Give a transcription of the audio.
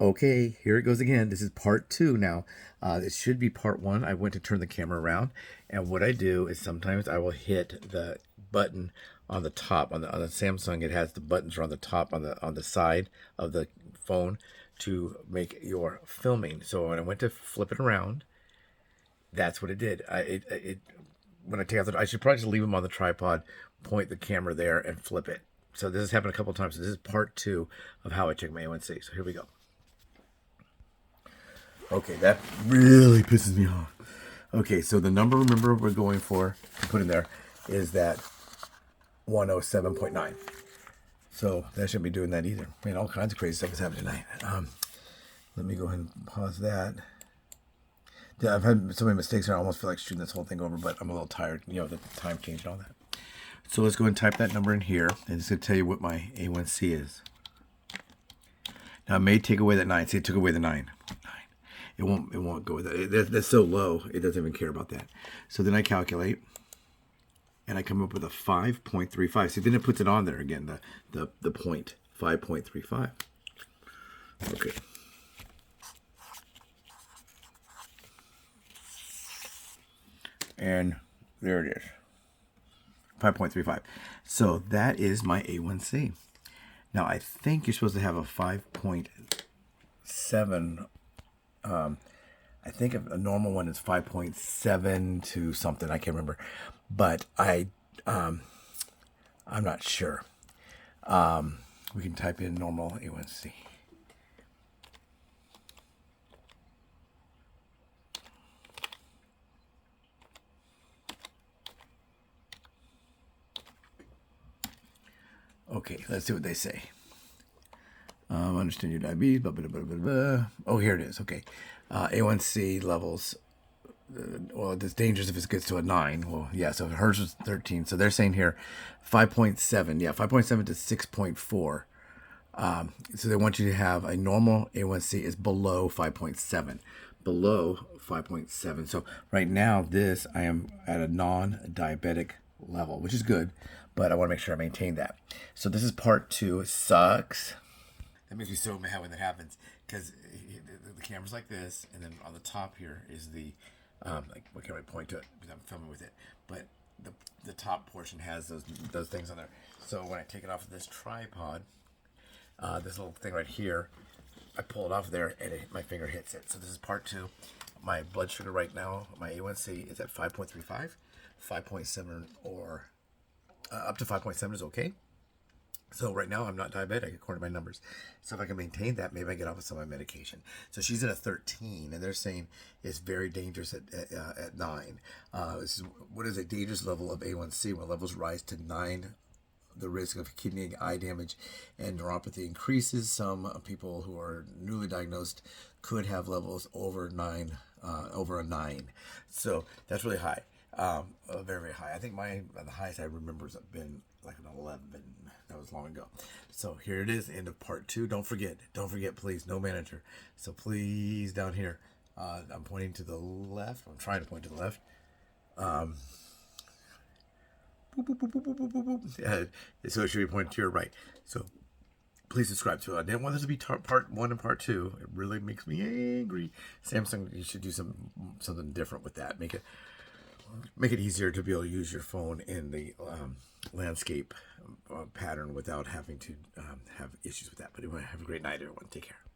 Okay, here it goes again. This is part two now. It should be part one. I went to turn the camera around, and what I do is sometimes I will hit the button on the top. On the Samsung, it has the buttons are on the top on the side of the phone to make your filming. So when I went to flip it around, that's what it did. When I take out I should probably just leave them on the tripod, point the camera there, and flip it. So this has happened a couple of times. So this is part two of how I check my A1C. So here we go. Okay, that really pisses me off. Okay, so the number, remember, we're going for to put in there is that 107.9. So that shouldn't be doing that either. Man, all kinds of crazy stuff is happening tonight. Let me go ahead and pause that. Yeah, I've had so many mistakes here. I almost feel like shooting this whole thing over, but I'm a little tired. You know, the time change and all that. So let's go ahead and type that number in here, and it's going to tell you what my A1C is. Now, it may take away that 9. See, it took away the 9. It won't go with that. That's so low, it doesn't even care about that. So then I calculate, and I come up with a 5.35. See, then it puts it on there again, the point, 5.35. Okay. And there it is, 5.35. So that is my A1C. Now, I think you're supposed to have a 5.7. I think a normal one is 5.7 to something. I can't remember, but I'm not sure. We can type in normal A1C. Okay, let's see what they say. Understand your diabetes, blah, blah, blah, blah, blah. Oh, here it is. Okay. A1C levels. Well, it's dangerous if it gets to a 9. Well, yeah, so hers was 13. So they're saying here 5.7. Yeah, 5.7 to 6.4. So they want you to have a normal A1C is below 5.7. Below 5.7. So right now, I am at a non-diabetic level, which is good, but I want to make sure I maintain that. So this is part two. It sucks. That makes me so mad when that happens, because the camera's like this, and then on the top here is the, like, what can I point to it because I'm filming with it, but the top portion has those things on there. So when I take it off of this tripod, this little thing right here, I pull it off there, and my finger hits it. So this is part two. My blood sugar right now, my A1C is at 5.35, 5.7 or up to 5.7 is okay. So right now I'm not diabetic according to my numbers. So if I can maintain that, maybe I get off of some of my medication. So she's at a 13, and they're saying it's very dangerous at 9. What is a dangerous level of A1C? When levels rise to 9, the risk of kidney, eye damage, and neuropathy increases. Some people who are newly diagnosed could have levels over 9, over a 9. So that's really high. Very, very high. I think the highest I remember has been like an 11. That was long ago. So here it is, end of part two. Don't forget, please, no manager. So please, down here, I'm pointing to the left. I'm trying to point to the left. Boop, boop, boop, boop, boop, boop, boop. So it should be pointing to your right. So please subscribe to it. I didn't want this to be part one and part two. It really makes me angry. Samsung, you should do something different with that. Make it easier to be able to use your phone in the landscape pattern without having to have issues with that. But anyway, have a great night, everyone. Take care.